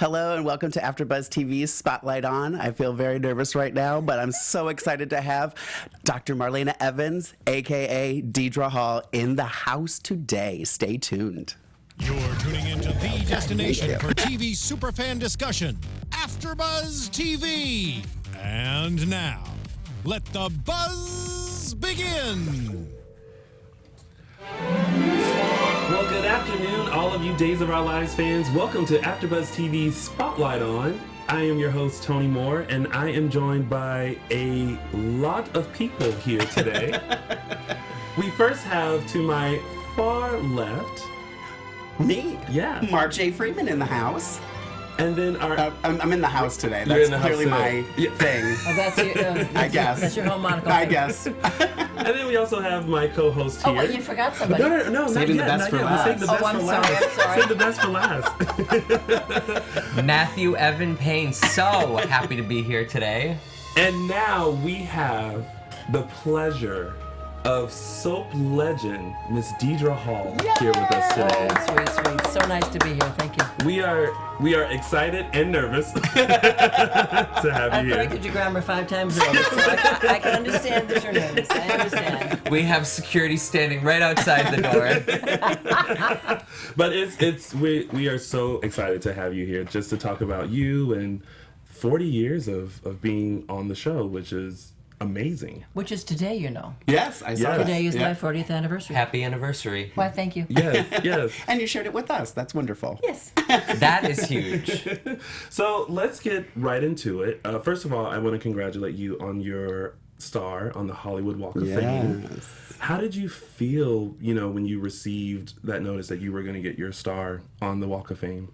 Hello and welcome to AFTERBUZZ TV's Spotlight On. I feel very nervous right now, but I'm so excited to have Dr. Marlena Evans, aka Deidre Hall, in the house today. Stay tuned. You're tuning into the destination for TV superfan discussion, AFTERBUZZ TV. And now, let the buzz begin. Well, good afternoon, all of you Days of Our Lives fans. Welcome to AFTERBUZZ TV's Spotlight On. I am your host, Tony Moore, and I am joined by a lot of people here today. We first have to my far left... Me? Yeah. J Freeman in the house. And then our... I'm in the house today. You're That's in the house clearly today. my thing. Oh, that's your, I guess. That's your home monocle. I guess. And then we also have my co-host here. Oh, wait, you forgot somebody. No, Saving the not best yet, for not yet. last. We'll save the best for last. I'm sorry. Save the best for last. Matthew Evan Paine, so happy to be here today. And now we have the pleasure of soap legend, Miss Deidre Hall, here with us today. Oh, sweet, sweet. So nice to be here. Thank you. We are excited and nervous to have I you here. corrected your grammar 5 times already, so I can understand that you're nervous. I understand. We have security standing right outside the door. But we are so excited to have you here just to talk about you and 40 years of being on the show, which is amazing. Which is today, you know. Yes, I saw Yes. that. Today is Yeah. my 40th anniversary. Happy anniversary. Why, thank you. Yes. And you shared it with us. That's wonderful. Yes. That is huge. So let's get right into it. First of all, I want to congratulate you on your star on the Hollywood Walk of Fame. Yes. How did you feel, when you received that notice that you were going to get your star on the Walk of Fame?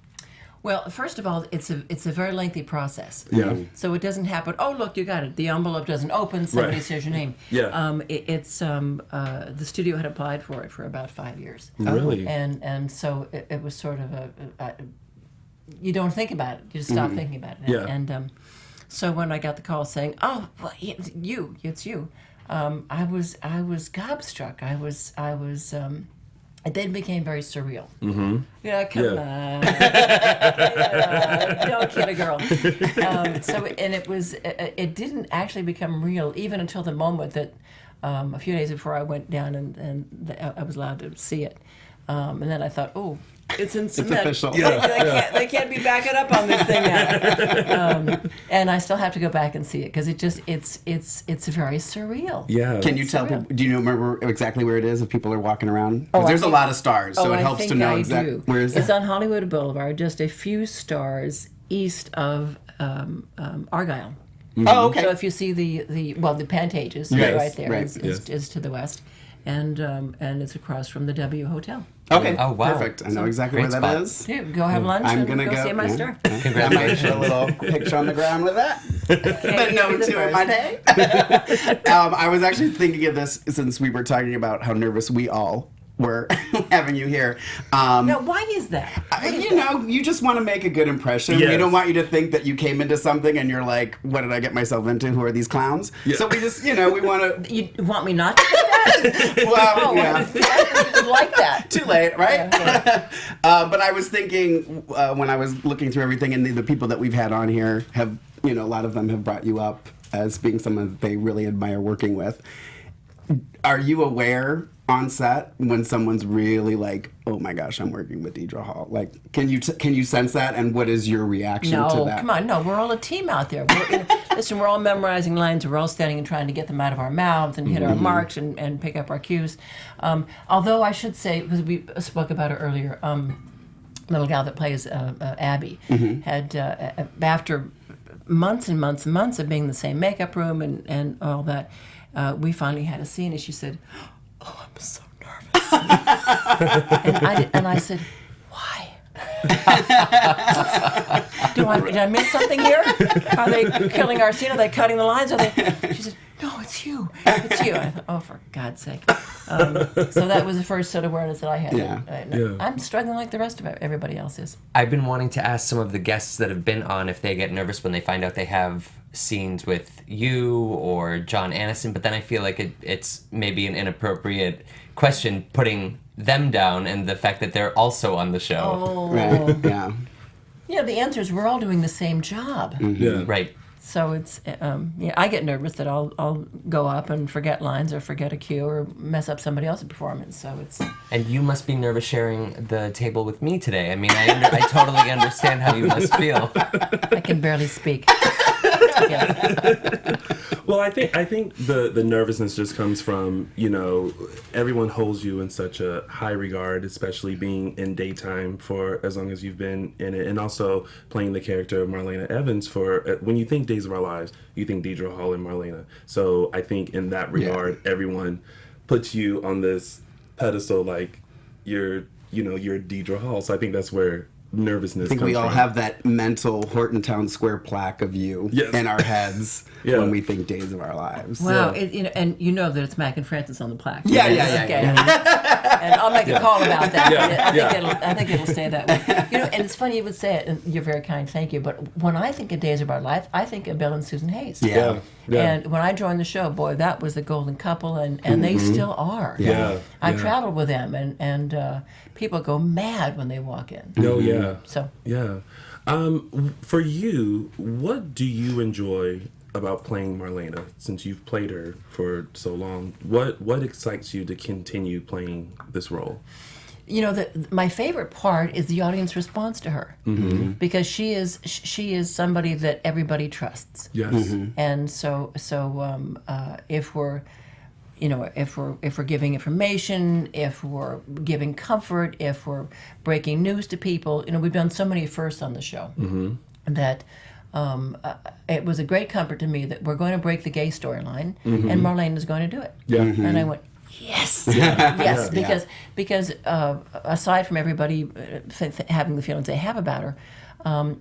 Well, first of all, it's a very lengthy process. Yeah. So it doesn't happen. Oh, look, you got it. The envelope doesn't open. Somebody Right. says your name. Yeah. The studio had applied for it for about 5 years. Really? And so it was sort of you don't think about it. You just stop thinking about it. Yeah. And so when I got the call saying, "Oh, well, it's you," I was gobstruck. I was. It then became very surreal. Mm-hmm. Come on. Don't kid a girl. It didn't actually become real even until the moment that a few days before I went down and I was allowed to see it. And then I thought, oh, it's in cement. It's official. They can't be backing up on this thing now. And I still have to go back and see it because it's very surreal. Yeah. Can you tell people, do you remember exactly where it is if people are walking around? Because Oh, there's a lot of stars, so it helps to know exactly. Where is It's it? on Hollywood Boulevard, just a few stars east of Argyle. Oh, okay. So if you see the Pantages Yes, right there right. is to the west, and it's across from the W Hotel. Okay. Oh, wow. Perfect. I know exactly Great where spot. that is. Yeah, go have lunch I'm and gonna go see my yeah. star. I might Congratulations. put a little picture on the ground with that. But no, be the too in my day. I was actually thinking of this since we were talking about how nervous we all were having you here. Now, why is that? You just want to make a good impression. Yes. We don't want you to think that you came into something and you're like, what did I get myself into? Who are these clowns? Yeah. So we just, we want to... You want me not to do that? Well, yeah. I would like that. Too late, right? Yeah. But I was thinking when I was looking through everything, and the people that we've had on here have, a lot of them have brought you up as being someone that they really admire working with. Are you aware on set when someone's really like, oh my gosh, I'm working with Deidre Hall? Like, can you sense that, and what is your reaction to No, that? come on, no, we're all a team out there. Listen, we're all memorizing lines, we're all standing and trying to get them out of our mouths and hit our marks and pick up our cues. Although I should say, because we spoke about it earlier, little gal that plays Abby had, after months and months and months of being in the same makeup room and all that, we finally had a scene and she said, oh, I'm so nervous. and I said, why? Did I miss something here? Are they killing our scene? Are they cutting the lines? She said, no, it's you. It's you. I thought, oh, for God's sake. So that was the first sort of awareness that I had. Yeah. I'm struggling like the rest of everybody else is. I've been wanting to ask some of the guests that have been on if they get nervous when they find out they have scenes with you or John Aniston, but then I feel like it's maybe an inappropriate question putting them down and the fact that they're also on the show. Oh. Right, yeah. the answer is we're all doing the same job. Yeah. Right. So it's, I get nervous that I'll go up and forget lines or forget a cue or mess up somebody else's performance. So it's. And you must be nervous sharing the table with me today. I mean, I totally understand how you must feel. I can barely speak. Yeah. Well, I think the nervousness just comes from, everyone holds you in such a high regard, especially being in daytime for as long as you've been in it, and also playing the character of Marlena Evans for, when you think Days of Our Lives, you think Deidre Hall and Marlena. So I think in that regard, everyone puts you on this pedestal like you're Deidre Hall. So I think that's where nervousness I think comes we all from. have that mental Horton Town Square plaque of you in our heads when we think Days of Our Lives. Wow, and you know that it's Mac and Francis on the plaque. Yeah. And I'll make a call about that. Yeah. I think it'll stay that way. And it's funny you would say it, and you're very kind, thank you. But when I think of Days of Our Life, I think of Bill and Susan Hayes. Yeah. And when I joined the show, boy, that was the golden couple, and they still are. Yeah. I traveled with them, and people go mad when they walk in. Oh, yeah. So. Yeah. For you, what do you enjoy about playing Marlena, since you've played her for so long? What excites you to continue playing this role? My favorite part is the audience response to her, because she is somebody that everybody trusts. Yes. And so if we're giving information, if we're giving comfort, if we're breaking news to people, we've done so many firsts on the show that it was a great comfort to me that we're going to break the gay storyline, and Marlene is going to do it. Yeah. And I went, yes, yes, because aside from everybody having the feelings they have about her,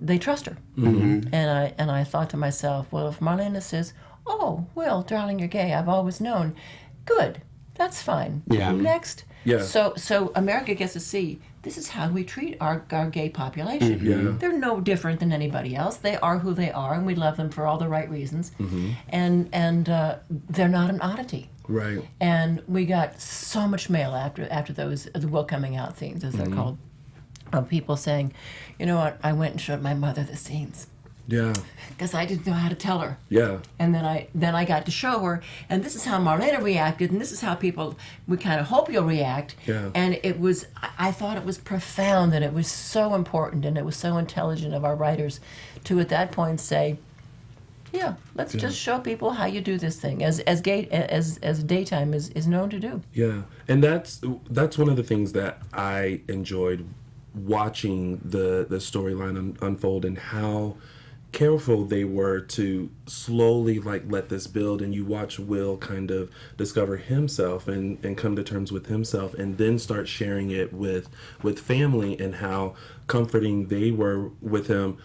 they trust her. And I thought to myself, well, if Marlena says, "Oh, Will, darling, you're gay. I've always known." Good, that's fine. Yeah. Next. Yeah. So America gets to see this is how we treat our gay population. Yeah. They're no different than anybody else. They are who they are, and we love them for all the right reasons. And they're not an oddity. Right. And we got so much mail after those the Will coming out scenes, as they're called, of people saying, "You know what? I went and showed my mother the scenes Yeah. because I didn't know how to tell her." Yeah. And then I got to show her, and this is how Marlena reacted, and this is how we kind of hope you'll react. Yeah. And I thought it was profound, and it was so important, and it was so intelligent of our writers to at that point say, yeah, let's just show people how you do this thing, as daytime is known to do. Yeah. And that's one of the things that I enjoyed watching the storyline unfold, and how careful they were to slowly let this build, and you watch Will kind of discover himself and come to terms with himself, and then start sharing it with family, and how comforting they were with him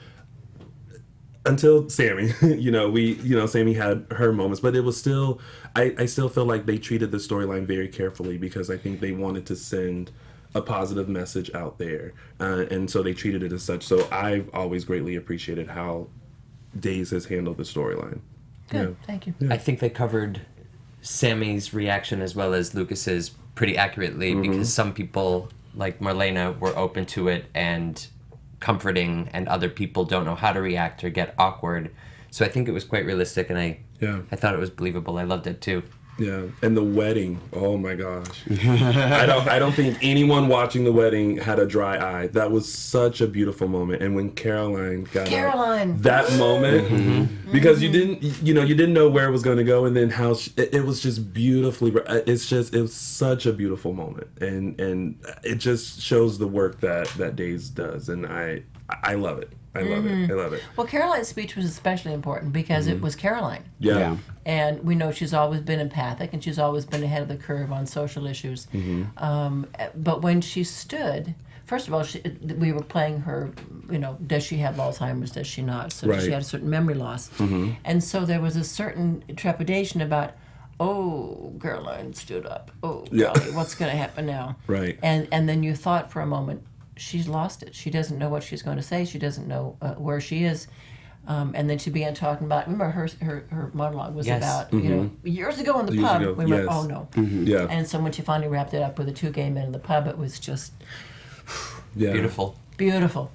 until Sammy. Sammy had her moments, but it was still, I still feel like they treated the storyline very carefully, because I think they wanted to send a positive message out there, and so they treated it as such. So I've always greatly appreciated how Days has handled the storyline. Good, thank you. I think they covered Sammy's reaction as well as Lucas's pretty accurately, because some people, like Marlena, were open to it and comforting, and other people don't know how to react or get awkward. So I think it was quite realistic, and I thought it was believable. I loved it too. Yeah, and the wedding. Oh my gosh, I don't think anyone watching the wedding had a dry eye. That was such a beautiful moment. And when Caroline got out, that moment, because you didn't know where it was going to go, and then how it was just beautifully. It was such a beautiful moment, and it just shows the work that Days does, and I love it. I love it. I love it. Well, Caroline's speech was especially important because it was Caroline. Yeah. And we know she's always been empathic, and she's always been ahead of the curve on social issues. But when she stood, first of all, we were playing her, does she have Alzheimer's, does she not? So she had a certain memory loss. And so there was a certain trepidation about, oh, Caroline stood up. Oh, golly, what's going to happen now? Right. And then you thought for a moment, she's lost it. She doesn't know what she's going to say. She doesn't know where she is. And then she began talking about, remember her monologue was about, years ago in the pub. We went, oh no. Yeah. And so when she finally wrapped it up with the two gay men in the pub, it was just beautiful. Beautiful.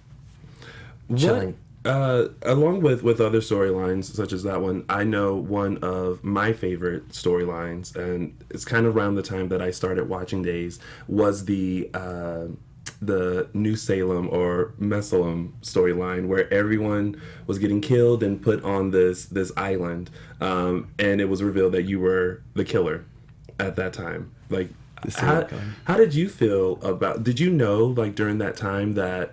chilling. Along with other storylines such as that one, I know one of my favorite storylines, and it's kind of around the time that I started watching Days, was the New Salem or Mesalem storyline, where everyone was getting killed and put on this island, and it was revealed that you were the killer at that time. Like, how did you feel about? Did you know, like, during that time that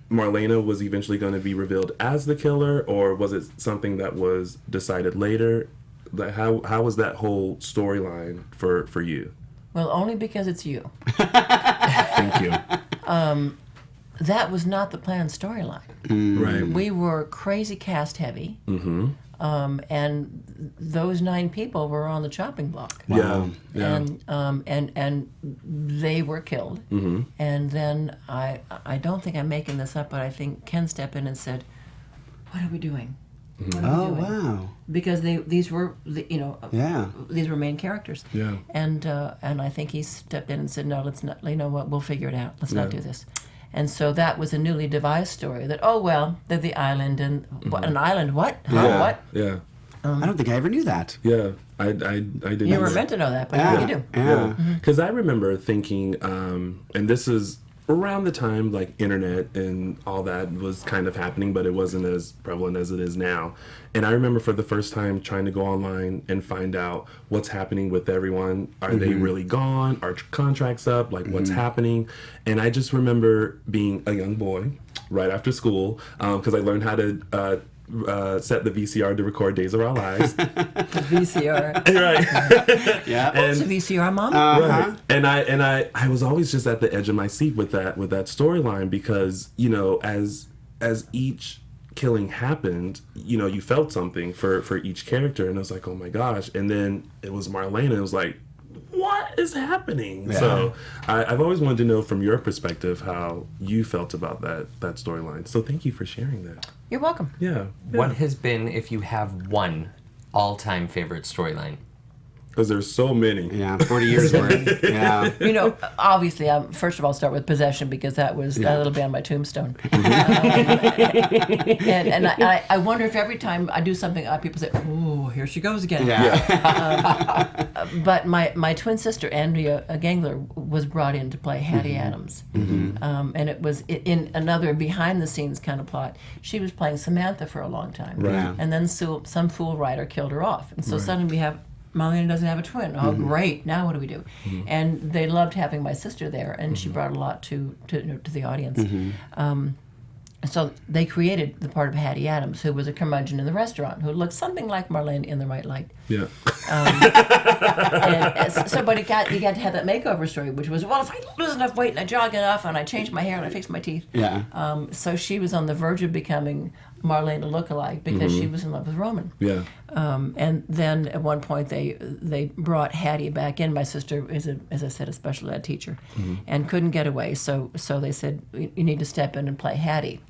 Marlena was eventually going to be revealed as the killer, or was it something that was decided later? Like, how was that whole storyline for you? Well, only because it's you. Thank you. That was not the planned storyline. Right. We were crazy cast heavy, and those 9 people were on the chopping block. Yeah. And they were killed. And then I don't think I'm making this up, but I think Ken stepped in and said, "What are we doing?" Oh, wow. Because these were these were main characters. Yeah. And I think he stepped in and said, "No, let's not. You know what? We'll figure it out. Let's not do this." And so that was a newly devised story. That they're the island, and what, an island? What? Huh? What? Yeah. I don't think I ever knew that. Yeah. I didn't. You were meant to know that, but now you do. Yeah. Because I remember thinking, and this is around the time like internet and all that was kind of happening, but it wasn't as prevalent as it is now. And I remember for the first time trying to go online and find out what's happening with everyone. Are they really gone? Are contracts up? Like, what's happening? And I just remember being a young boy right after school, because I learned how to set the VCR to record Days of Our Lives. VCR. Right. Yeah. What's a VCR, Mom? Right. And I was always just at the edge of my seat with that storyline, because, you know, as each killing happened, you know, you felt something for each character, and I was like, oh my gosh. And then it was Marlena. It was like, what is happening? Yeah. So I've always wanted to know from your perspective how you felt about that storyline. So thank you for sharing that. You're welcome. Yeah. What has been, if you have one all-time favorite storyline? Because there's so many. Yeah, 40 years worth. Yeah. You know, obviously, first of all, I'll start with Possession, because that was that'll be on my tombstone. And I wonder if every time I do something, people say, "Oh, here she goes again." Yeah. But my twin sister Andrea Gangler was brought in to play Hattie Adams, and it was in another behind-the-scenes kind of plot. She was playing Samantha for a long time, Right. and then some fool writer killed her off, and so suddenly we have. Marlena doesn't have a twin. Oh, great! Now what do we do? And they loved having my sister there, and she brought a lot to the audience. So they created the part of Hattie Adams, who was a curmudgeon in the restaurant, who looked something like Marlene in the right light. Yeah. But you got to have that makeover story, which was, well, if I lose enough weight and I jog enough and I change my hair and I fix my teeth. Yeah. So she was on the verge of becoming Marlena lookalike, because she was in love with Roman. Yeah. And then at one point they brought Hattie back in. My sister is, as I said, a special ed teacher, and couldn't get away. So they said, you need to step in and play Hattie,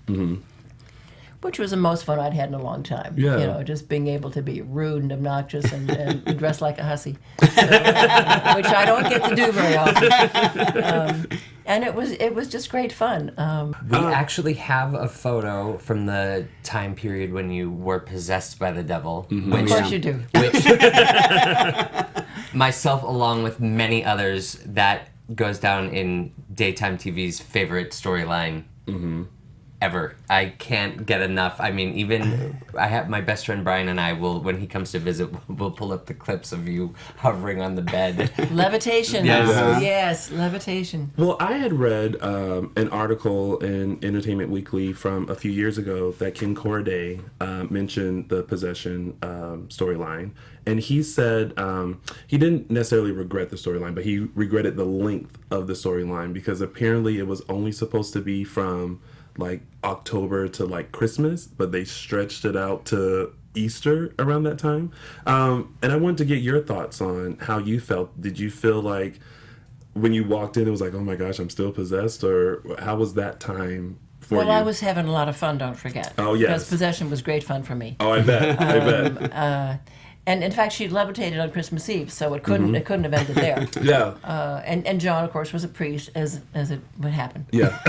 which was the most fun I'd had in a long time. Yeah. You know, just being able to be rude and obnoxious and dress like a hussy, which I don't get to do very often. And it was just great fun. We actually have a photo from the time period when you were possessed by the devil. Of course you do. Which myself, along with many others, that goes down in daytime TV's favorite storyline ever. I can't get enough. I mean, even I have my best friend Brian and I will, when he comes to visit, we'll pull up the clips of you hovering on the bed. Levitation. Yes. Yes, levitation. Well, I had read an article in Entertainment Weekly from a few years ago that Ken Corday mentioned the Possession storyline. And he said he didn't necessarily regret the storyline, but he regretted the length of the storyline, because apparently it was only supposed to be from like October to like Christmas, but they stretched it out to Easter around that time. And I wanted to get your thoughts on how you felt. Did you feel like when you walked in, it was like, oh my gosh, I'm still possessed? Or how was that time for you? Well, I was having a lot of fun, don't forget. Oh, yes. Because Possession was great fun for me. Oh, I bet. I bet. And in fact, she levitated on Christmas Eve, so it couldn't have ended there. Yeah. And John, of course, was a priest, as it would happen. Yeah.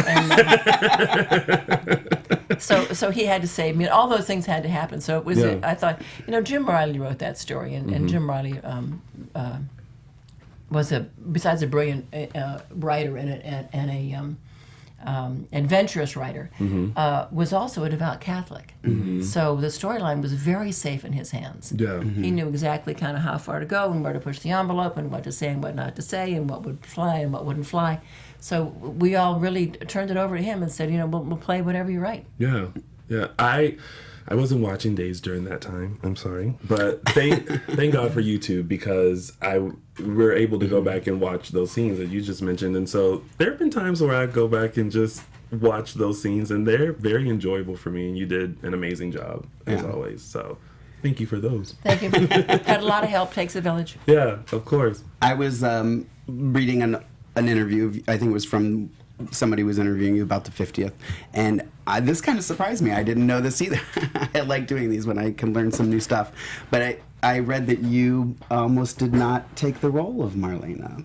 So he had to save me. All those things had to happen. So it was. I thought, Jim Riley wrote that story, and Jim Riley was besides a brilliant writer and a adventurous writer, was also a devout Catholic. So the storyline was very safe in his hands. Yeah. He knew exactly kind of how far to go and where to push the envelope and what to say and what not to say and what would fly and what wouldn't fly. So we all really turned it over to him and said, we'll play whatever you write. Yeah. I wasn't watching Days during that time. I'm sorry, but thank God for YouTube, because we're able to go back and watch those scenes that you just mentioned, and so there have been times where I go back and just watch those scenes, and they're very enjoyable for me. And you did an amazing job as always. So thank you for those. Thank you. Had a lot of help. Takes a village. Yeah, of course. I was reading an interview. I think it was from somebody was interviewing you about the 50th, and this kind of surprised me. I didn't know this either. I like doing these when I can learn some new stuff. But I read that you almost did not take the role of Marlena.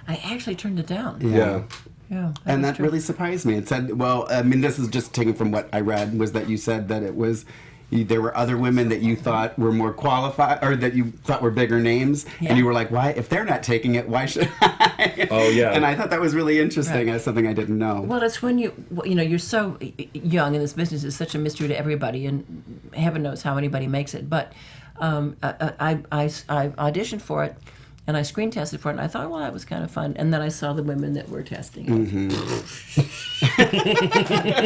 I actually turned it down. Yeah. Yeah, And that really surprised me. It said, well, I mean, this is just taken from what I read, was that you said that it was, there were other women that you thought were more qualified, or that you thought were bigger names, and you were like, why, if they're not taking it, why should I? Oh, yeah. And I thought that was really interesting. As something I didn't know. Well, it's when you're so young, and this business is such a mystery to everybody, and heaven knows how anybody makes it. But I auditioned for it, and I screen tested for it, and I thought, well, that was kind of fun. And then I saw the women that were testing it.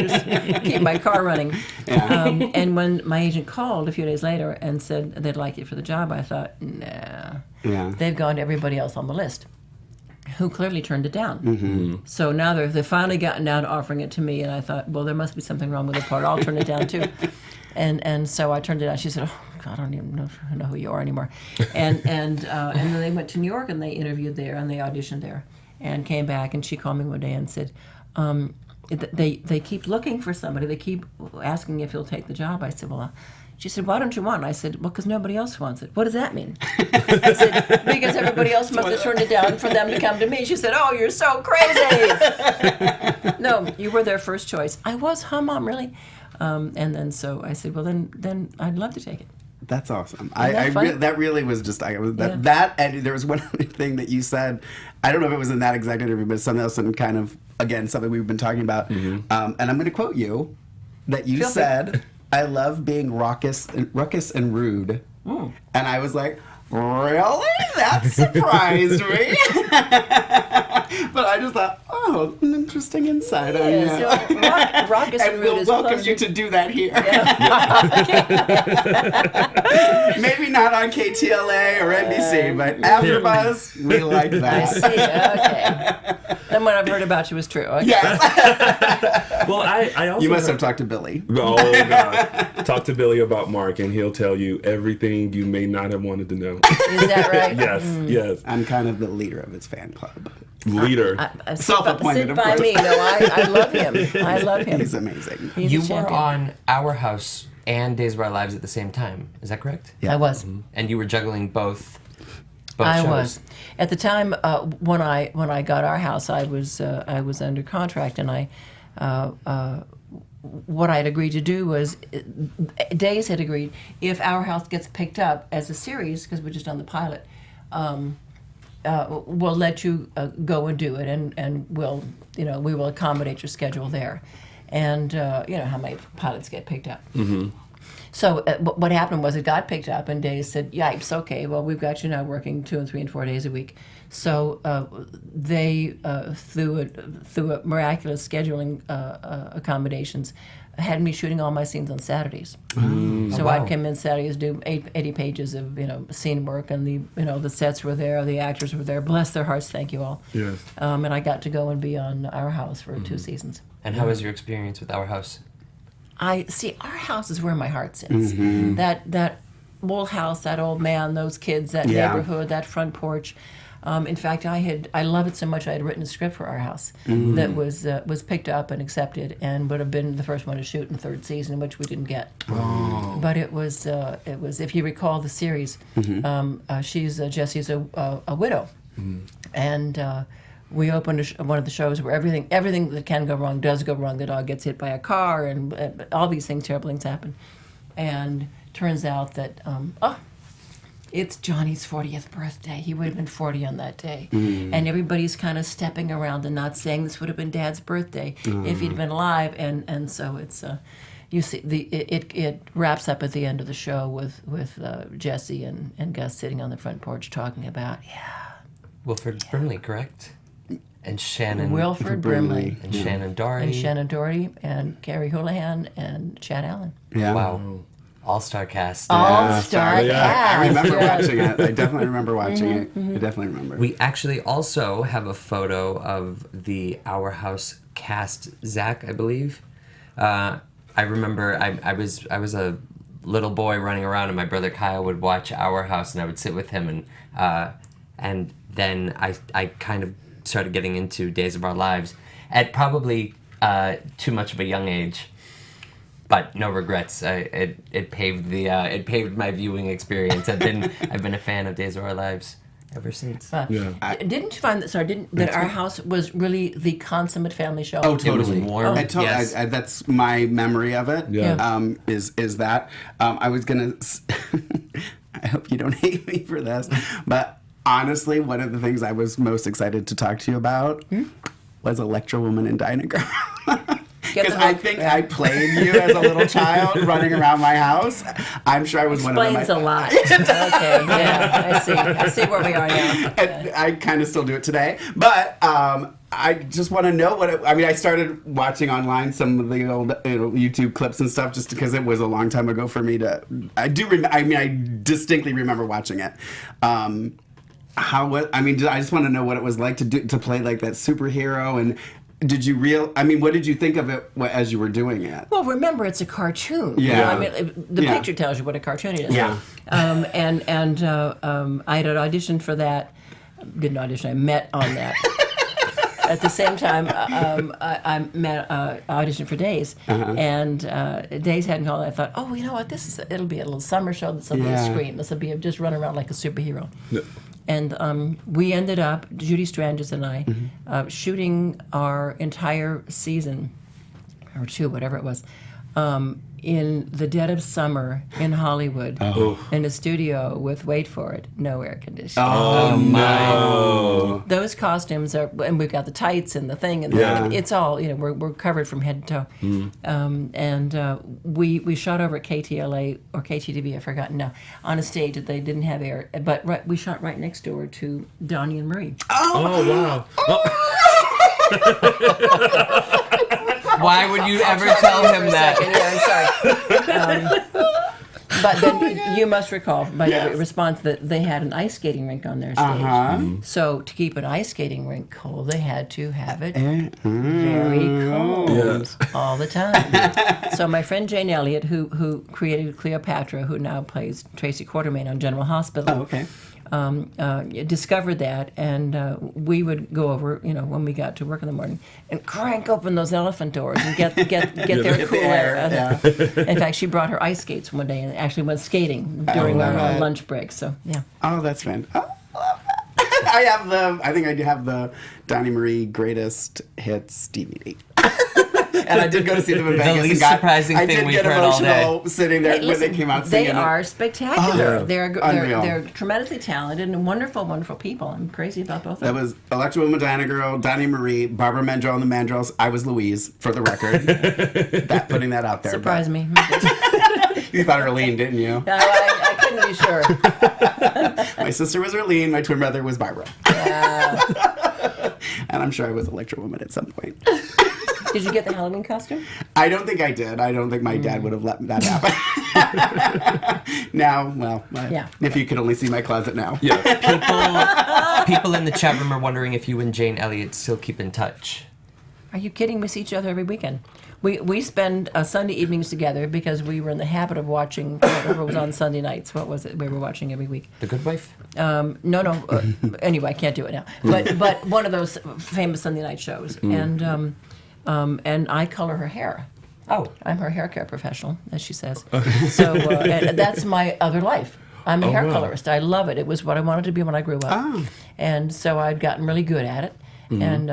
Just keep my car running. And when my agent called a few days later and said they'd like you for the job, I thought, nah. Yeah. They've gone to everybody else on the list, who clearly turned it down. So now they've finally gotten down to offering it to me, and I thought, well, there must be something wrong with the part. I'll turn it down too. And so I turned it down. She said, "Oh God, I don't even know who you are anymore." And then they went to New York and they interviewed there and they auditioned there, and came back. And she called me one day and said, "They keep looking for somebody. They keep asking if you'll take the job." I said, "Well." She said, "Why don't you want it?" I said, "Well, because nobody else wants it." "What does that mean?" I said, "Because everybody else must have turned it down for them to come to me." She said, "Oh, you're so crazy." "No, you were their first choice." I was, "Huh, Mom, really?" And then so I said, "Well, then I'd love to take it." That's awesome. That really was just that. And there was one other thing that you said. I don't know if it was in that exact interview, but something else, and kind of again something we've been talking about. And I'm going to quote you. That you said, "I love being ruckus and rude," and I was like, "Really? That surprised me." But I just thought, oh, an interesting insight. Yeah, so ruckus and rude we'll is welcome closer. you to do that here. Maybe not on KTLA or NBC, but AfterBuzz, we like I that. see. Okay. Then what I've heard about you is true. Okay. Yes. Well, I also You must have talked to Billy. Oh, God. Talk to Billy about Mark, and he'll tell you everything you may not have wanted to know. Is that right? Yes. I'm kind of the leader of his fan club. Leader. Self-appointed, sit of by course. me. No, I love him. I love him. He's amazing. He's You a were champion. on Our House and Days of Our Lives at the same time. Is that correct? Yeah. I was. And you were juggling both I shows. was. At the time when I got Our House, I was under contract, and what I had agreed to do was, Days had agreed, if Our House gets picked up as a series, because we're just on the pilot, we'll let you go and do it, and we will accommodate your schedule there, and how many pilots get picked up. So what happened was it got picked up, and Days said, "Yipes, okay, well, we've got you now working 2 and 3 and 4 days a week." So they, through a miraculous scheduling accommodations, had me shooting all my scenes on Saturdays. So I'd come in Saturdays, do 80 pages of scene work, and the sets were there, the actors were there. Bless their hearts, thank you all. Yes. And I got to go and be on Our House for 2 seasons. And how was your experience with Our House? I see. Our house is where my heart sits. That old house, that old man, those kids, that neighborhood, that front porch. In fact, I love it so much I had written a script for Our House that was picked up and accepted, and would have been the first one to shoot in the 3rd season, which we didn't get. But it was if you recall the series, Jesse's a widow, and we opened one of the shows where everything that can go wrong does go wrong. The dog gets hit by a car, and all these terrible things happen. And turns out that it's Johnny's 40th birthday. He would have been 40 on that day. And everybody's kind of stepping around and not saying this would have been Dad's birthday if he'd been alive. And so it's you see it wraps up at the end of the show with Jesse and Gus sitting on the front porch talking about Wilford Brimley, correct? And Shannon. Wilford Brimley. And Shannon Doherty. And Shannon Doherty and Carrie Houlihan and Chad Allen. Yeah. Wow. All-star cast. All-star cast. I remember yes. watching it. I definitely remember watching it. I definitely remember. We actually also have a photo of the Our House cast, Zach, I believe. I remember I was a little boy running around, and my brother Kyle would watch Our House, and I would sit with him, and then I kind of started getting into Days of Our Lives at probably too much of a young age. But no regrets. It paved my viewing experience. I've been a fan of Days of Our Lives ever since. Didn't you find that Our House was really the consummate family show? Oh, totally. It was warm. Yes. that's my memory of it. Yeah. Is that I was gonna. I hope you don't hate me for this, but honestly, one of the things I was most excited to talk to you about was Electra Woman and Dyna Girl. Because I think I played you as a little child running around my house. I'm sure I was one of them. Explains a lot. Okay, yeah, I see where we are now. And I kind of still do it today, but I just want to know I started watching online some of the old YouTube clips and stuff just because it was a long time ago for me I distinctly remember watching it. I just want to know what it was like to play like that superhero, and what did you think of it as you were doing it? Well, remember, it's a cartoon. Yeah. The picture tells you what a cartoon it is. Yeah. I had auditioned for that. Didn't audition. I met on that. At the same time, I auditioned for Days, and Days hadn't called. I thought, oh, you know what? It'll be a little summer show. This will be a screen. This will be just run around like a superhero. Yeah. And we ended up, Judy Strangis and I, shooting our entire season, or two, whatever it was, in the dead of summer in Hollywood, in a studio with, wait for it, no air conditioning. Oh, no. Those costumes are, and we've got the tights and the thing, and it's all, we're covered from head to toe. We shot over at KTLA, or KTTV, I've forgotten now, on a stage that they didn't have air, but we shot right next door to Donnie and Marie. Oh, wow. Why would you ever tell him that? Yeah, I'm sorry. But then you must recall by your response that they had an ice skating rink on their stage. So to keep an ice skating rink cold, they had to have it very cold all the time. So my friend Jane Elliott, who created Cleopatra, who now plays Tracy Quartermain on General Hospital, discovered that, and we would go over, when we got to work in the morning, and crank open those elephant doors and get their cool air. In fact, she brought her ice skates one day and actually went skating during our lunch break. So yeah. Oh, that's fun. Oh, I think I do have the Donnie Marie Greatest Hits DVD. And I did go to see them in Vegas. The least surprising thing we've heard all day. I did get emotional sitting there when they came out singing. They are spectacular. Unreal. They're tremendously talented and wonderful, wonderful people. I'm crazy about both of them. That was Electra Woman, Dyna Girl, Donnie Marie, Barbara Mandrell and the Mandrells. I was Louise, for the record. Putting that out there. Surprised me. You thought Arlene, didn't you? No, I couldn't be sure. My sister was Arlene. My twin brother was Barbara. Yeah. And I'm sure I was Electra Woman at some point. Did you get the Halloween costume? I don't think I did. I don't think my dad would have let that happen. Now, well, if you could only see my closet now. Yeah. People in the chat room are wondering if you and Jane Elliott still keep in touch. Are you kidding? We see each other every weekend. We spend Sunday evenings together because we were in the habit of watching whatever was on Sunday nights. What was it we were watching every week? The Good Wife? No. Anyway, I can't do it now. But one of those famous Sunday night shows. And I color her hair. Oh. I'm her hair care professional, as she says. So and that's my other life. I'm a hair colorist. I love it. It was what I wanted to be when I grew up. And so I'd gotten really good at it. And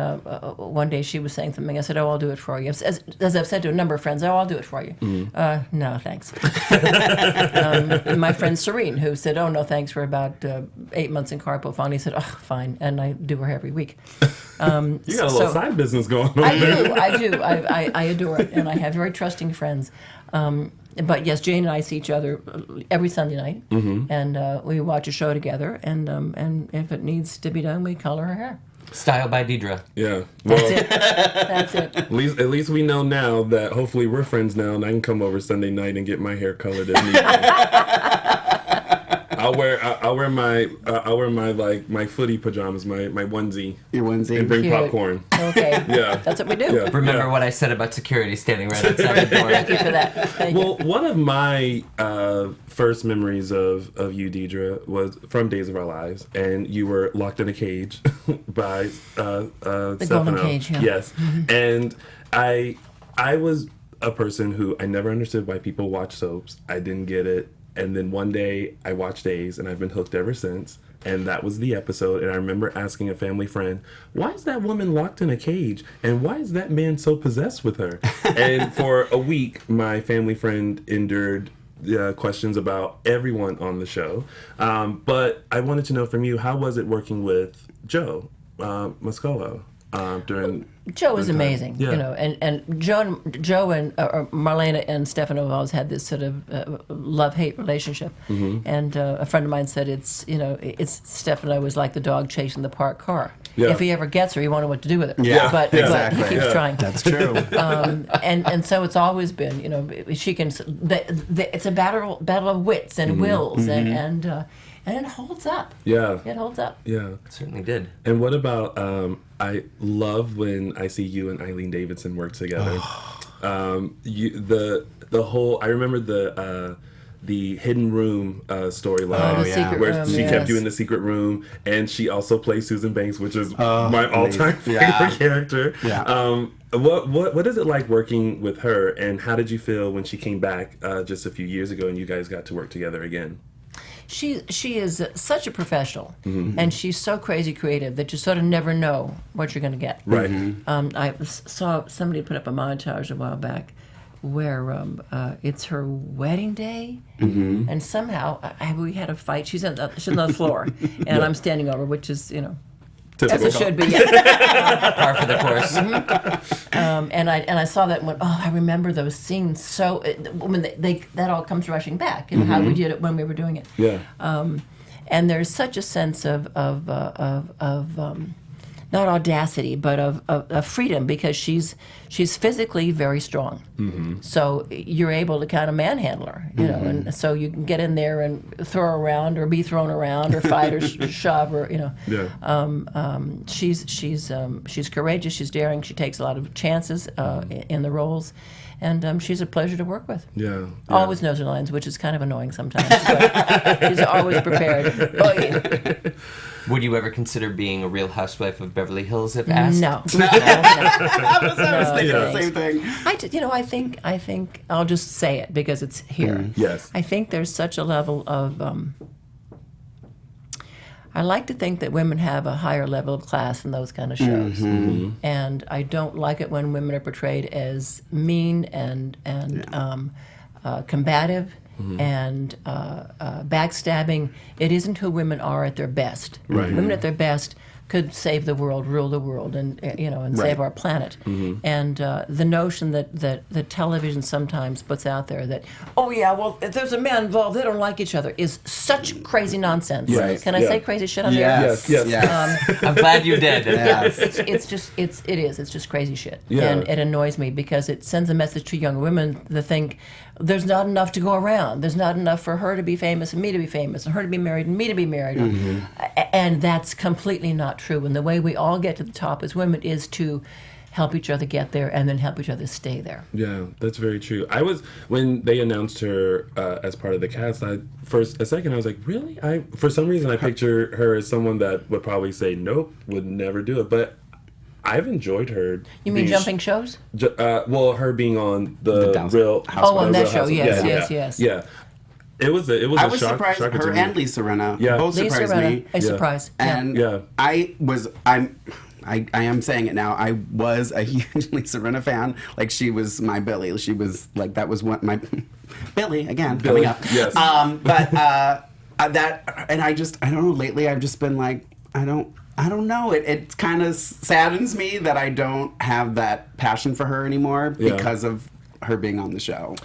one day she was saying something. I said, "Oh, I'll do it for you." As I've said to a number of friends, "Oh, I'll do it for you." No, thanks. My friend Serene, who said, "Oh, no, thanks," for about 8 months in carpal tunnel. He said, "Oh, fine," and I do her every week. You got a little side business going on. I do. I adore it, and I have very trusting friends. But yes, Jane and I see each other every Sunday night, and we watch a show together. And if it needs to be done, we color her hair. Style by Deidre. Yeah. That's Well, it. That's it. at least we know now that hopefully we're friends now, and I can come over Sunday night and get my hair colored if needed. I'll wear my like my footy pajamas, my onesie, Your onesie. and bring Cute. popcorn. Okay. Yeah. That's what we do. Yeah. Remember what I said about security standing right outside the door. Thank you for that. Thank you. Well, one of my first memories of you, Deidre, was from Days of Our Lives, and you were locked in a cage by The golden Stefano. cage, yeah. Yes, and I was a person who I never understood why people watch soaps. I didn't get it, and then one day I watched Days, and I've been hooked ever since. And that was the episode. And I remember asking a family friend, "Why is that woman locked in a cage? And why is that man so possessed with her?" And for a week, my family friend endured questions about everyone on the show. But I wanted to know from you, how was it working with Joe Mascolo during... Joe is the time? amazing, Yeah. you know, and Joe and Marlena and Stefano have always had this sort of love-hate relationship. And a friend of mine said it's Stefano was like the dog chasing the parked car. Yeah. If he ever gets her, he won't know what to do with it. Yeah, but exactly. he keeps Yeah. trying. That's true. And so it's always been, you know, she can. It's a battle of wits and wills, and it holds up. Yeah. It holds up. Yeah. It certainly did. And what about, I love when I see you and Eileen Davidson work together. The whole, I remember the hidden room storyline The secret where room, she yes. kept you in the secret room, and she also plays Susan Banks, which is my all-time amazing. favorite Yeah. character. Yeah. What is it like working with her, and how did you feel when she came back just a few years ago and you guys got to work together again? She is such a professional, and she's so crazy creative that you sort of never know what you're going to get. Right. I saw somebody put up a montage a while back where it's her wedding day, and somehow we had a fight. She's on the floor, and I'm standing over, which is, you know, as it should be. Yeah. Par for the course. And I saw that and went, oh, I remember those scenes. So when that all comes rushing back, and how we did it when we were doing it. Yeah. And there's such a sense of not audacity, but of freedom, because she's physically very strong. So you're able to kind of manhandle her, you know, and so you can get in there and throw her around or be thrown around or fight or shove or, you know. Yeah. She's courageous, she's daring, she takes a lot of chances in the roles, and she's a pleasure to work with. Yeah. Always knows her lines, which is kind of annoying sometimes, but she's always prepared. Oh, yeah. Would you ever consider being a Real Housewife of Beverly Hills if asked? No. I was thinking the thanks. same thing. I think I'll just say it because it's here. Yes. I think there's such a level of. I like to think that women have a higher level of class in those kind of shows, and I don't like it when women are portrayed as mean and combative. And backstabbing. It isn't who women are at their best. Right. Women at their best could save the world, rule the world, and save our planet. And the notion that television sometimes puts out there that, oh yeah, well, if there's a man involved, they don't like each other, is such crazy nonsense. Yes. Can I Yeah. say crazy shit on the air? Yes. Yes. I'm glad you did. It's just crazy shit. Yeah. And it annoys me because it sends a message to young women that think there's not enough to go around. There's not enough for her to be famous and me to be famous and her to be married and me to be married. And that's completely not true. And the way we all get to the top as women is to help each other get there and then help each other stay there. Yeah, that's very true. When they announced her as part of the cast, for a second I was like, really? For some reason I picture her as someone that would probably say, nope, would never do it. But I've enjoyed her. You mean jumping shows? Well, her being on the Real Housewives. Oh, on that Real show, Housewives. yes. Yeah. It was I a was shock. surprised. shocker to Her me. and Lisa Rinna Yeah. both Lisa surprised Rinna, me. a surprise. And Yeah. I I am saying it now. I was a huge Lisa Rinna fan. Like, she was my Billy. She was like, that was what my Billy again Billy, coming up. yes. But that, and I don't know. Lately, I've just been like, I don't know. It kind of saddens me that I don't have that passion for her anymore because of her being on the show.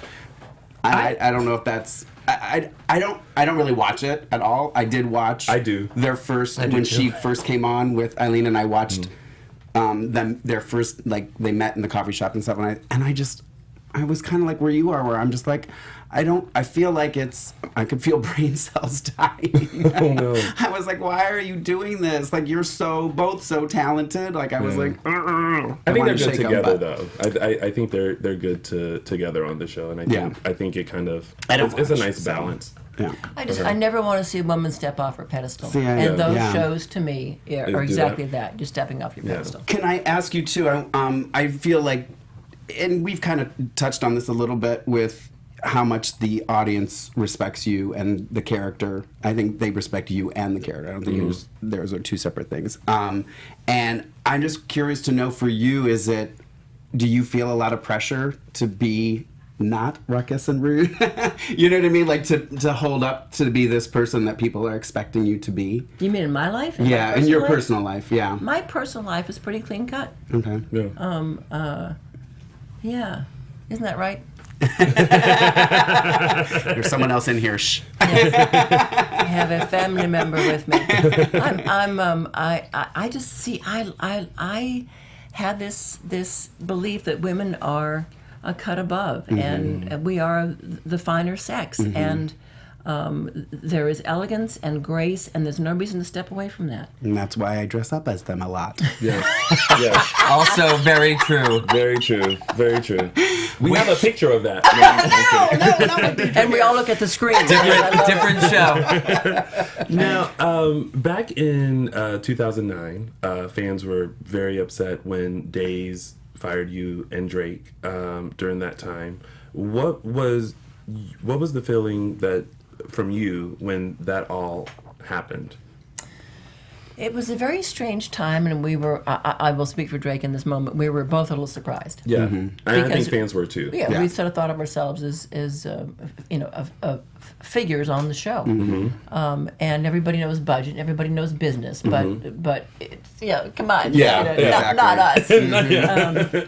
I don't know if that's. I don't really watch it at all. I did watch. I do. Their first do when too. she first came on with Eileen, and I watched them. Their first, like, they met in the coffee shop and stuff, and I was kind of like where you are, where I'm just like, I feel like I could feel brain cells dying. Oh no. I was like, why are you doing this? Like, you're both so talented. Like, I was like, I think wanna they're good shake 'em, together, but- though. I think they're good together on the show, and I think it kind of I don't it's a watch, nice so- balance. Yeah. I never want to see a woman step off her pedestal. See, and those yeah. shows to me are do exactly that. that. You're stepping off your pedestal. Can I ask you too? I feel like, and we've kind of touched on this a little bit with how much the audience respects you and the character. I think they respect you and the character. I don't think those are two separate things. And I'm just curious to know, for you, do you feel a lot of pressure to be not ruckus and rude? You know what I mean? Like, to hold up to be this person that people are expecting you to be. You mean in my life? Yeah, in your personal life. Yeah. My personal life is pretty clean cut. Okay. Yeah. Yeah. Isn't that right? There's someone else in here. Shh. I have a family member with me. I just see. I had this belief that women are a cut above, and we are the finer sex, and there is elegance and grace, and there's no reason to step away from that. And that's why I dress up as them a lot. Yes. Yes. Also, very true. Very true. Very true. We have a picture of that. And we all look at the screen. Different show. Now, back in 2009, fans were very upset when Days fired you and Drake during that time. What was the feeling that from you when that all happened? It was a very strange time, and we were. I will speak for Drake in this moment. We were both a little surprised. Yeah, and I think Because- fans were too. Yeah, we sort of thought of ourselves as figures on the show, and everybody knows budget, everybody knows business, but it's, come on, Yeah, exactly. not us.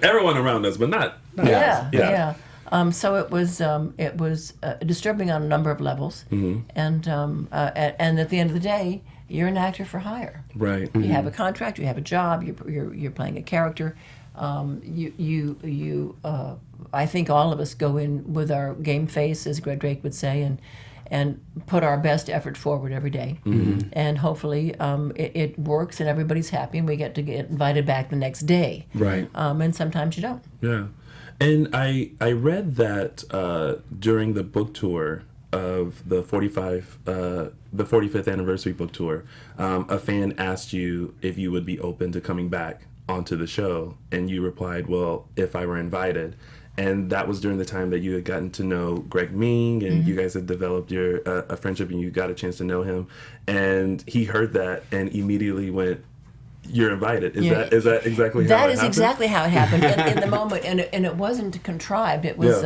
Everyone around us, but not Yeah, Yeah. yeah. So it was disturbing on a number of levels, and at the end of the day, you're an actor for hire. Right. You have a contract, you have a job, you're playing a character. I think all of us go in with our game face, as Greg Drake would say, and put our best effort forward every day. And hopefully it works and everybody's happy and we get invited back the next day. Right. And sometimes you don't. Yeah. And I read that during the book tour of the 45th anniversary book tour, a fan asked you if you would be open to coming back onto the show, and you replied, well, if I were invited. And that was during the time that you had gotten to know Greg Ming, and you guys had developed your a friendship, and you got a chance to know him. And he heard that and immediately went, "You're invited." Is that exactly how it happened? That is exactly how it happened in the moment, and it wasn't contrived. It was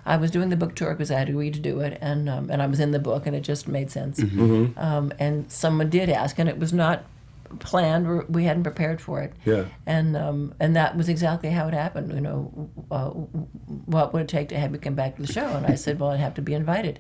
I was doing the book tour because I had agreed to do it, and I was in the book, and it just made sense. And someone did ask, and it was not planned, or we hadn't prepared for it. Yeah. And that was exactly how it happened. You know, what would it take to have you come back to the show? And I said, well, I'd have to be invited.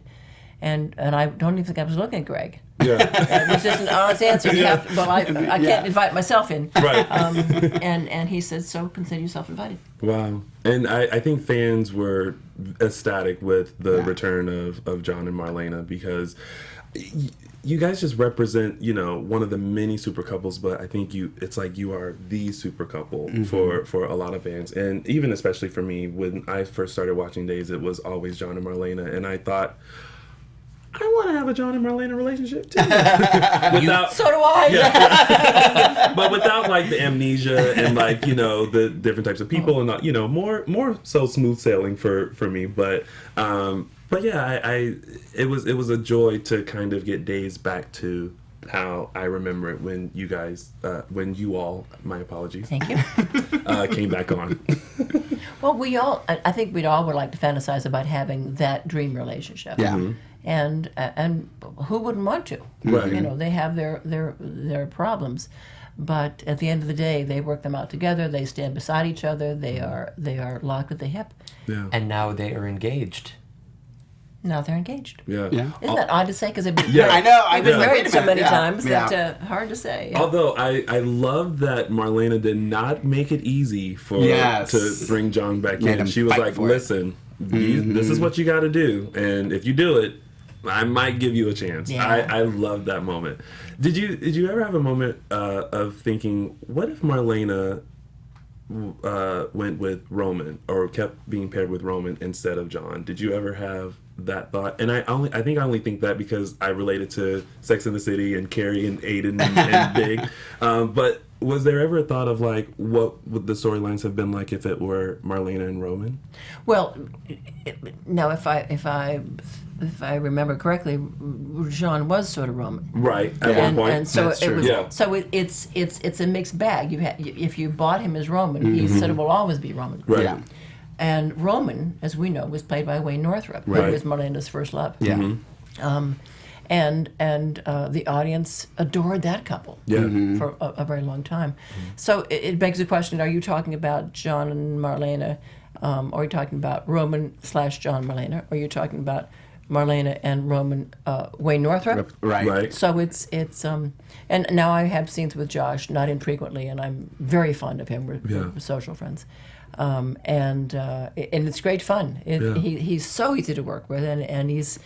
And I don't even think I was looking at Greg. Yeah. It was just an honest answer. You have to, well, I can't invite myself in. Right. And he said, so consider yourself invited. Wow. And I think fans were ecstatic with the return of John and Marlena, because you guys just represent, one of the many super couples, but I think it's like you are the super couple for a lot of fans. And even especially for me, when I first started watching Days, it was always John and Marlena. And I thought, I want to have a John and Marlena relationship too. So do I. But without like the amnesia and like, the different types of people and more so smooth sailing for me. But yeah, it was a joy to kind of get Days back to how I remember it when you guys, when you all, my apologies, Thank you. came back on. Well, I think we'd all would like to fantasize about having that dream relationship. Yeah. And who wouldn't want to? Right. You know, they have their problems, but at the end of the day, they work them out together. They stand beside each other. They are locked at the hip. Yeah. And now they are engaged. Now they're engaged. Yeah. Yeah. Isn't that odd to say? Because they've been Yeah. I know. they've been was like, married wait a so minute. many Yeah. times Yeah. that hard to say. Although I love that Marlena did not make it easy for Yes. to bring John back Made in. him She was fight like, for it. "Listen, this is what you got to do, and if you do it, I might give you a chance." Yeah. I love that moment. Did you ever have a moment of thinking, what if Marlena went with Roman or kept being paired with Roman instead of John? Did you ever have that thought? And I think I only think that because I related to Sex and the City and Carrie and Aiden and Big. But was there ever a thought of like what would the storylines have been like if it were Marlena and Roman? Well, now if I remember correctly, Jean was sort of Roman. Right, at one point. And so That's it true. was. Yeah. So it's a mixed bag. If you bought him as Roman, he sort of will always be Roman. Right. Yeah. And Roman, as we know, was played by Wayne Northrup, Right. who was Marlena's first love. Yeah. And the audience adored that couple. Yeah. For a very long time. So it begs the question: are you talking about John and Marlena, or are you talking about Roman / John Marlena, or are you talking about Marlena and Roman Wayne Northrup? Right. Right. So it's and now I have scenes with Josh, not infrequently, and I'm very fond of him. We're social friends, and it's great fun. He's so easy to work with, and he's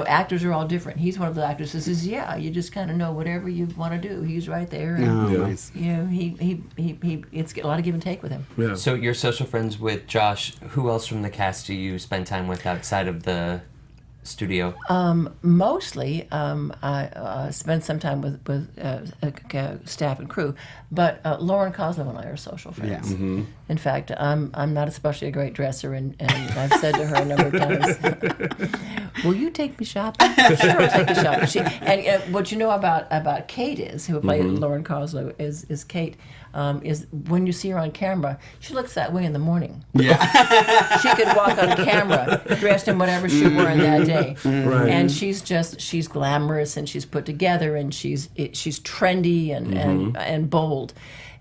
actors are all different. He's one of the actors who says, yeah, you just kind of know whatever you want to do. He's right there. And, Oh, Yeah. nice. he it's a lot of give and take with him. Yeah. So you're social friends with Josh. Who else from the cast do you spend time with outside of the studio? Mostly, I spend some time with staff and crew, but Lauren Coslow and I are social friends. Yeah. In fact, I'm not especially a great dresser, and I've said to her a number of times, "Will you take me shopping?" Sure, I'll take you shopping. And what you know about Kate is, who played Lauren Coslow, is Kate. Is when you see her on camera, she looks that way in the morning. Yeah. She could walk on camera dressed in whatever she wore that day, Right. and she's glamorous and she's put together and she's trendy and bold,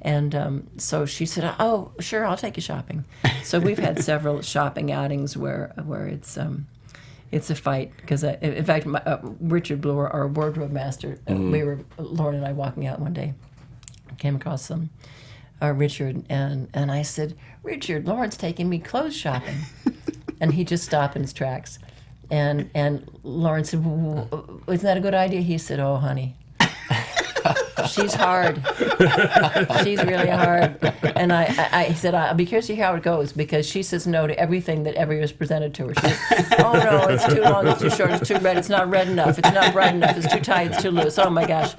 and so she said, "Oh, sure, I'll take you shopping." So we've had several shopping outings where it's a fight because in fact Richard Bloor, our wardrobe master, we were Lauren and I walking out one day. Came across Richard, and I said, "Richard, Lauren's taking me clothes shopping." And he just stopped in his tracks. And Lauren said, well, "Isn't that a good idea?" He said, "Oh, honey, she's hard. She's really hard." And I said, "I'll be curious to hear how it goes," because she says no to everything that ever is presented to her. She says, "Oh, no, it's too long, it's too short, it's too red, it's not red enough, it's not bright enough, it's too tight, it's too loose. Oh, my gosh."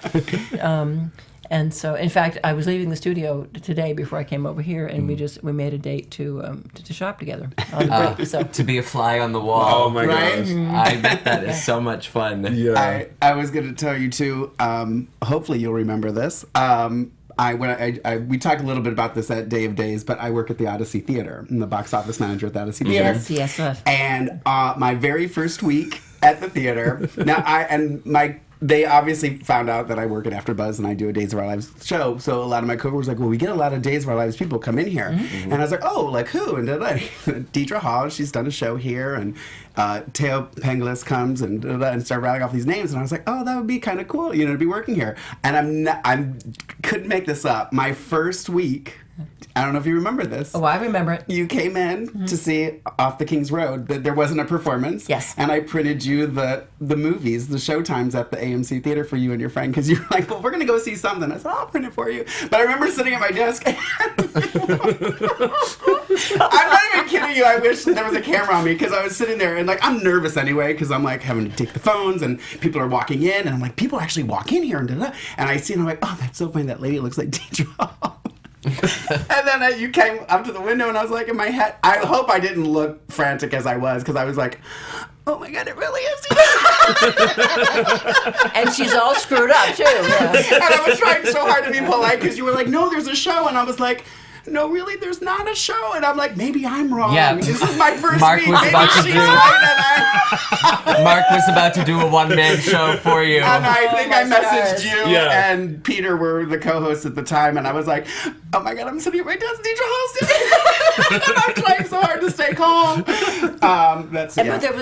And so, in fact, I was leaving the studio today before I came over here, and we made a date to shop together on the break. So To be a fly on the wall. Oh my Right? gosh. I bet that is so much fun. Yeah. I was going to tell you too. Hopefully, you'll remember this. We talked a little bit about this at Day of Days, but I work at the Odyssey Theater. I'm the box office manager at the Odyssey Theater. yes. And my very first week at the theater, they obviously found out that I work at AfterBuzz and I do a Days of Our Lives show. So a lot of my coworkers were like, "Well, we get a lot of Days of Our Lives people come in here," and I was like, "Oh, like who?" And Deidre Hall, she's done a show here, and Teo Penglis comes and start rattling off these names, and I was like, "Oh, that would be kind of cool, to be working here." And I couldn't make this up. My first week. I don't know if you remember this. Oh, I remember it. You came in to see Off the King's Road. There wasn't a performance. Yes. And I printed you the movies, the showtimes at the AMC Theater for you and your friend, because you were like, "Well, we're going to go see something." I said, "I'll print it for you." But I remember sitting at my desk. I'm not even kidding you. I wish there was a camera on me, because I was sitting there and I'm nervous anyway, because I'm having to take the phones and people are walking in, and I'm like, people actually walk in here and da-da. And I see and I'm like, "Oh, that's so funny. That lady looks like Deidre Hall." And then you came up to the window, and I was like, in my head, I hope I didn't look frantic as I was, because I was like, "Oh my God, it really is." And she's all screwed up too. Yeah. And I was trying so hard to be polite because you were like, no, there's a show. And I was like, no, really, there's not a show. And I'm like, maybe I'm wrong. Yeah. This is my first Mark week. was Maybe about to she's do- right. And Mark was about to do a one-man show for you. I think I my messaged stars. you Yeah. and Peter were the co-hosts at the time. And I was like, oh my God, I'm sitting at my desk, Deidre Hall. And I'm trying so hard to stay calm. That's But yeah. there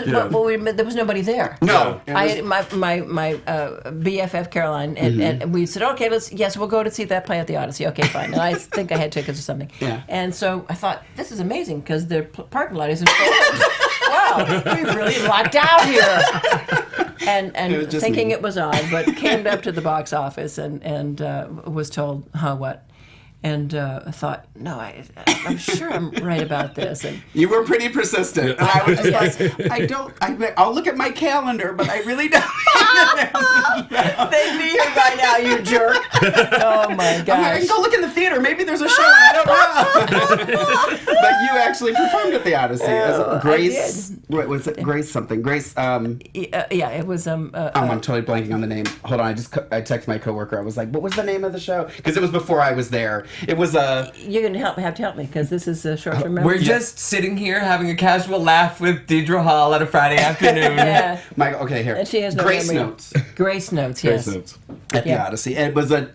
was nobody there. No. it I was- had my BFF Caroline, and we said, okay, we'll go to see that play at the Odyssey. Okay, fine. And I think I had tickets or something. Yeah. And so I thought, this is amazing because their parking lot isn't full. Wow, we've really lucked out here. And It was just thinking me. it was odd, but came up to the box office and was told, what? And I thought, no, I'm sure I'm right about this. And You were pretty persistent. And I was just like, I'll look at my calendar, but I really don't. they'd be here by now, you jerk. Oh my I gosh. can go look in the theater. Maybe there's a show. I don't know. But you actually performed at the Odyssey as Grace. What was it? Grace something. Grace. Yeah, it was. I'm totally blanking on the name. Hold on. I texted my coworker. I was like, "What was the name of the show?" Because it was before I was there. It was You're gonna have to help me because this is a short-term memory. We're just sitting here having a casual laugh with Deidre Hall on a Friday afternoon. Yeah. Michael. Okay, here. And she has no Grace memory. Notes Grace Notes. Yes. Grace Notes. at the Yeah. Odyssey. It was a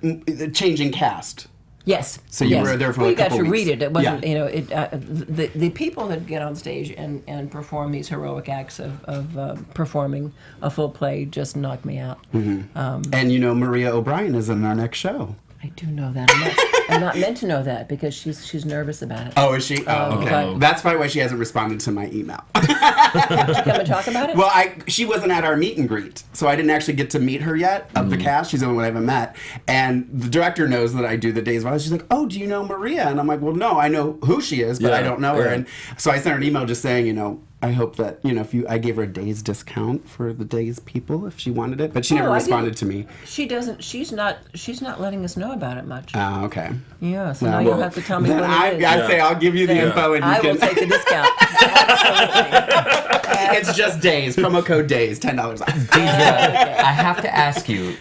changing cast. Yes. So you yes. were there for well, a you got couple to weeks. read it. It wasn't, Yeah. the people that get on stage and perform these heroic acts of performing a full play just knock me out. And Maria O'Brien is in our next show. I do know that. I'm not meant to know that because she's nervous about it. Oh, is she? Oh, okay. okay. That's probably why she hasn't responded to my email. Did you come and talk about it? Well, she wasn't at our meet and greet, so I didn't actually get to meet her yet of the cast. She's the only one I haven't met. And the director knows that I do the Days of Our Lives. She's like, oh, do you know Maria? And I'm like, well, no, I know who she is, but I Yeah, don't know her. yeah. And so I sent her an email just saying, I hope that, if I gave her a day's discount for the Days people if she wanted it, but she never I responded didn't. to me. She doesn't. She's not letting us know about it much. Oh, okay. Yeah. So Well, now you'll have to tell me Then what I'd it is. say I'll give you the Then info and you I can. will take the discount. Absolutely. It's just Days. Promo code Days, $10 off. Deidre, I have to ask you,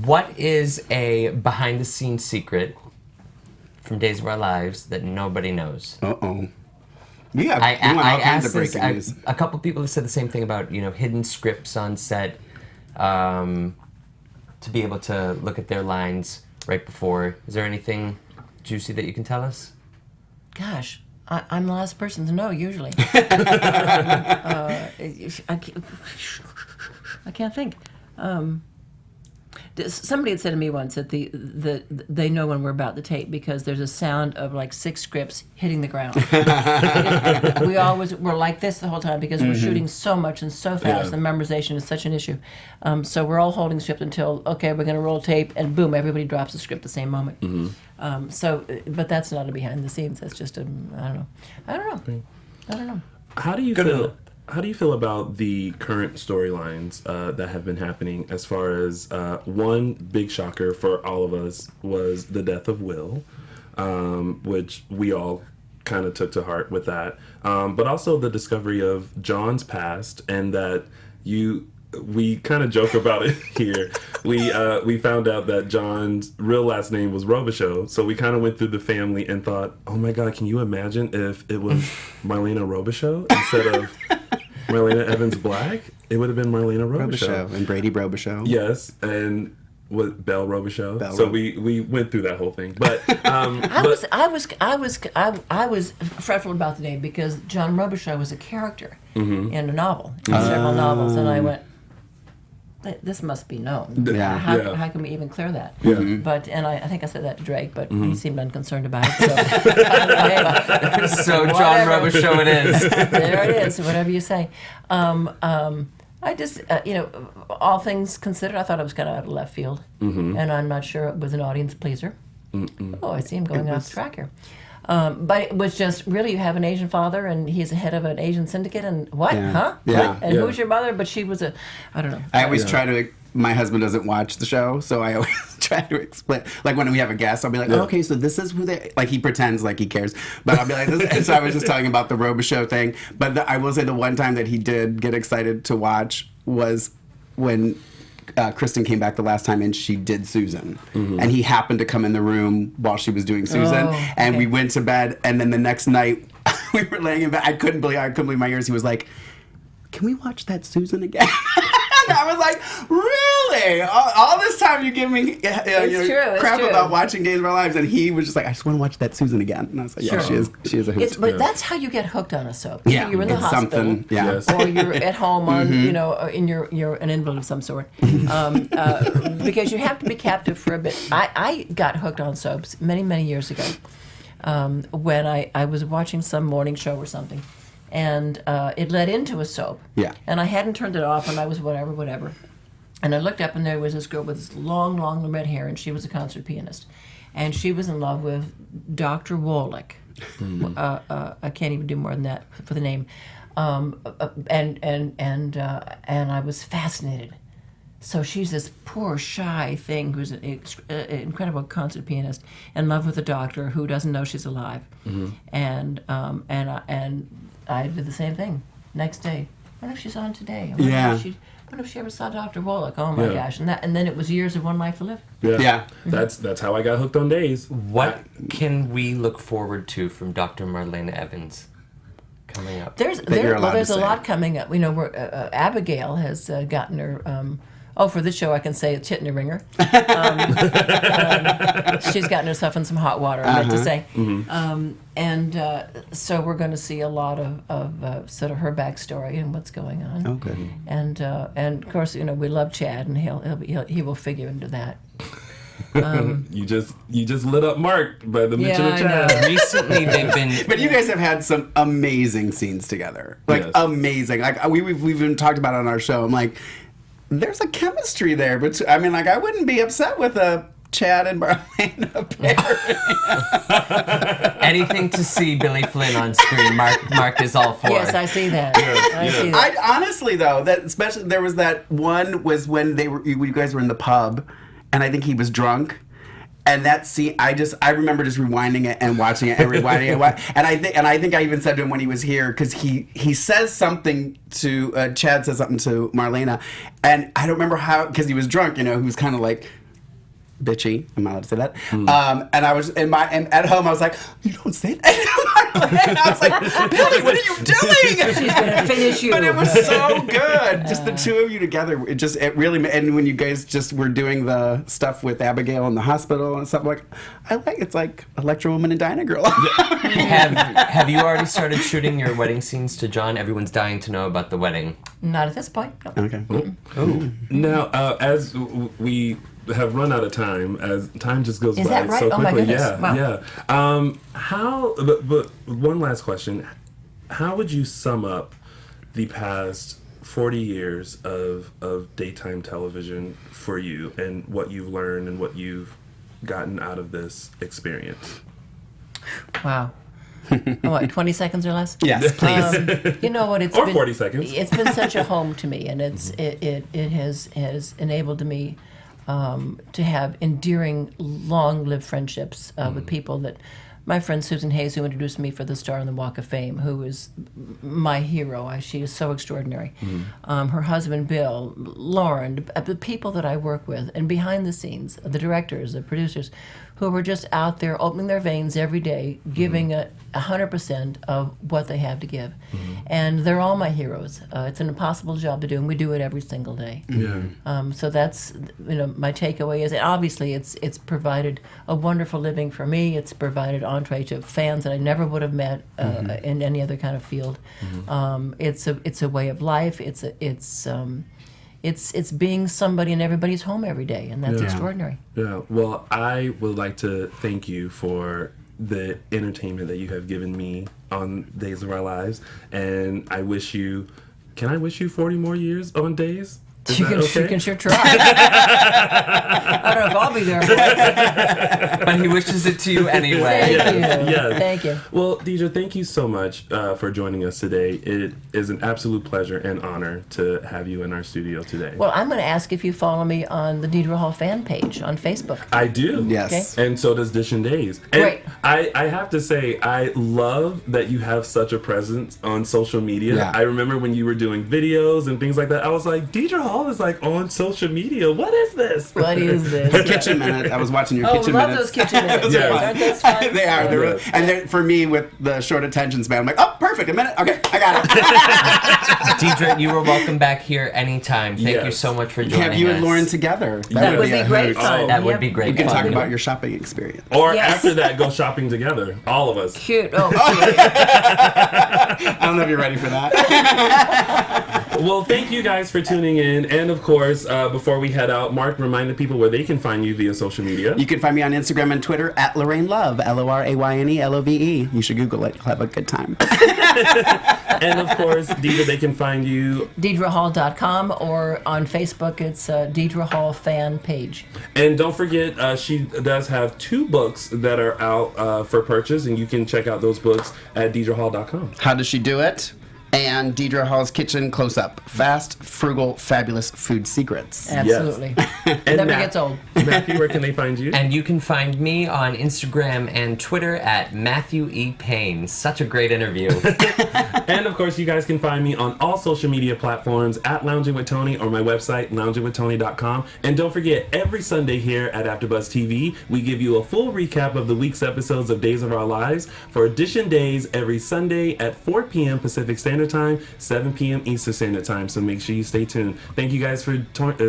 what is a behind-the-scenes secret from Days of Our Lives that nobody knows? Uh-oh. You want I all kinds of asked this. breaking news. A couple people have said the same thing about hidden scripts on set, to be able to look at their lines right before. Is there anything juicy that you can tell us? Gosh, I'm the last person to know usually. I can't think. Somebody had said to me once that they know when we're about to tape because there's a sound of like 6 scripts hitting the ground. We're like this the whole time because we're shooting so much and so fast. Yeah. The memorization is such an issue. So we're all holding the script until, okay, we're going to roll tape, and boom, everybody drops the script at the same moment. But that's not a behind the scenes. That's just I don't know. How do you feel? How do you feel about the current storylines that have been happening? As far as one big shocker for all of us was the death of Will, which we all kind of took to heart with that. But also the discovery of John's past, and that we kind of joke about it here. We found out that John's real last name was Robichaux, so we kind of went through the family and thought, oh my God, can you imagine if it was Marlena Robichaux instead of Marlena Evans Black? It would have been Marlena Robichaux. Robichaux and Brady Robichaux. Yes, and what Belle Robichaux. Belle So Rob- we went through that whole thing, but I was fretful about the name because John Robichaux was a character in a novel, in several novels, and I went, this must be known. Yeah. How can we even clear that? Yeah. But I think I said that to Drake, but he seemed unconcerned about it. So, So John Whatever. Robichaux it is. there it is. Whatever you say. I just, all things considered, I thought it was kind of out of left field, and I'm not sure it was an audience pleaser. Oh, I see him going off track here. But it was just, really, you have an Asian father, and he's the head of an Asian syndicate, and what? Yeah. Huh? Yeah. What? And Yeah. who's your mother? But she was I don't know. I always try to. My husband doesn't watch the show, so I always try to explain. Like when we have a guest, I'll be like, oh, "Okay, so this is who they." Like he pretends like he cares, but I'll be like, this. And so I was just talking about the Robichaux thing. But I will say the one time that he did get excited to watch was when Kristen came back the last time and she did Susan, and he happened to come in the room while she was doing Susan, and we went to bed, and then the next night we were laying in bed. I couldn't believe my ears. He was like, "Can we watch that Susan again?" And I was like, "Really? All this time you give me crap about watching Days of Our Lives," and he was just like, "I just want to watch that Susan again." And I was like, "Yeah, she is a hoot." But that's how you get hooked on a soap. Yeah, You're in the it's hospital, something. Yeah. or you're at home on, and you're an invalid of some sort, because you have to be captive for a bit. I got hooked on soaps many years ago, when I was watching some morning show or something, and it led into a soap. Yeah. And I hadn't turned it off, and I was whatever. And I looked up, and there was this girl with this long red hair, and she was a concert pianist, and she was in love with Dr. Wallach. I can't even do more than that for the name. And I was fascinated. So she's this poor, shy thing who's an incredible concert pianist, in love with a doctor who doesn't know she's alive. And I did the same thing. Next day, I wonder if she's on today. I wonder if she ever saw Dr. Wallach. Oh my gosh! And then it was years of One Life to Live. Yeah. That's how I got hooked on Days. What can we look forward to from Dr. Marlena Evans coming up? There's a lot coming up. Abigail has gotten her. For this show, I can say it's hitting a ringer. She's gotten herself in some hot water, I meant to say. So we're going to see a lot of sort of her backstory and what's going on. Okay. And of course, we love Chad, and he will figure into that. You just lit up Mark by the mention of I Chad. know. Recently, they've been. But you guys have had some amazing scenes together. Amazing. Like we've even talked about it on our show. I'm like, there's a chemistry there, but I wouldn't be upset with a Chad and Marlena pairing. Anything to see Billy Flynn on screen, Mark is all for. Yes, I see that. I see that. I honestly though, that especially there was that one was when you guys were in the pub, and I think he was drunk. And that scene, I remember just rewinding it and watching it and rewinding it. And I think I even said to him when he was here, because he says something to Chad says something to Marlena, and I don't remember how, because he was drunk. He was kind of like bitchy. Am I allowed to say that? And I was at home. I was like, "You don't say that." And I was like, "Billy, what are you doing?" She's gonna finish you. But it was so good, just the two of you together. It really. And when you guys just were doing the stuff with Abigail in the hospital and stuff, it's like Electra Woman and Dyna Girl. Have you already started shooting your wedding scenes to John? Everyone's dying to know about the wedding. Not at this point. No. Okay. Oh. Now, as we have run out of time, as time just goes by that right? so quickly. Oh my goodness. Wow. Yeah. But one last question. How would you sum up the past 40 years of daytime television for you, and what you've learned and what you've gotten out of this experience? Wow. What, 20 seconds or less? Yes, please. You know what? It's Or been, 40 seconds. It's been such a home to me, and it has enabled me to have endearing, long-lived friendships with people that. My friend Susan Hayes, who introduced me for the Star on the Walk of Fame, who is my hero. She is so extraordinary. Her husband, Bill, Lauren, the people that I work with, and behind the scenes, the directors, the producers, who were just out there opening their veins every day, giving 100% of what they have to give. And they're all my heroes. It's an impossible job to do, and we do it every single day. Yeah. So that's, my takeaway is, obviously it's provided a wonderful living for me. It's provided entree to fans that I never would have met in any other kind of field. It's a way of life. It's being somebody in everybody's home every day, and that's extraordinary. Yeah. Well, I would like to thank you for the entertainment that you have given me on Days of Our Lives, and I wish you. Can I wish you 40 more years on Days? You can sure try. I don't know if I'll be there. But he wishes it to you anyway. Thank you. Yes. Thank you. Well, Deidre, thank you so much for joining us today. It is an absolute pleasure and honor to have you in our studio today. Well, I'm going to ask if you follow me on the Deidre Hall fan page on Facebook. I do. Yes. And so does Dish and Days. And Great. I have to say, I love that you have such a presence on social media. Yeah. I remember when you were doing videos and things like that, I was like, Deidre Hall Hall is like on social media. What is this? What is this? Kitchen Minute. I was watching your Oh, Kitchen love Minutes. those kitchen minutes. Yes. Aren't those fun? They are. They're really, and for me, with the short attention span, I'm like, oh, perfect. A minute. Okay, I got it. Deidre, you were welcome back here anytime. Thank you Yes. so much for joining Have you us. and Lauren together? That would be a great hoot. fun. That would Yep. be great. We can fun. talk about your shopping experience. Or Yes. after that, go shopping together. All of us. Cute. Oh, cute. I don't know if you're ready for that. Well, thank you guys for tuning in. And of course, before we head out, Mark, remind the people where they can find you via social media. You can find me on Instagram and Twitter at Lorraine Love, LORAYNE LOVE. You should Google it. You'll have a good time. And of course, Deidre, they can find you. DiedreHall.com, or on Facebook, it's Deidre Hall fan page. And don't forget, she does have 2 books that are out for purchase, and you can check out those books at DeidreHall.com. How does she do it? And Deidre Hall's Kitchen Close Up. Fast, frugal, fabulous food secrets. Absolutely. And Never Matt- gets old. Matthew, where can they find you? And you can find me on Instagram and Twitter at Matthew E. Paine. Such a great interview. And of course, you guys can find me on all social media platforms at Lounging with Tony or my website, loungingwithtony.com. And don't forget, every Sunday here at AfterBuzz TV, we give you a full recap of the week's episodes of Days of Our Lives for Edition Days every Sunday at 4 p.m. Pacific Standard Time, 7 p.m. Eastern Standard Time. So make sure you stay tuned. Thank you guys for joining.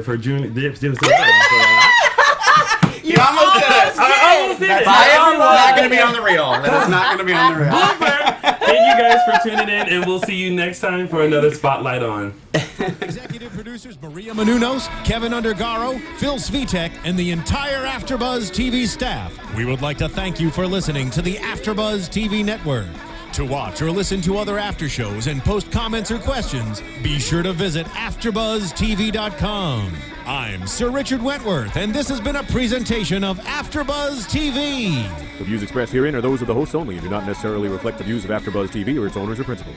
You almost did it. I almost did it. That's not going to be on the reel. That is not going to be on the reel. Thank you guys for tuning in, and we'll see you next time for another Spotlight On. Executive producers Maria Menounos, Kevin Undergaro, Phil Svitek, and the entire AfterBuzz TV staff. We would like to thank you for listening to the AfterBuzz TV network. To watch or listen to other after shows and post comments or questions, be sure to visit AfterBuzzTV.com. I'm Sir Richard Wentworth, and this has been a presentation of AfterBuzz TV. The views expressed herein are those of the hosts only and do not necessarily reflect the views of AfterBuzz TV or its owners or principals.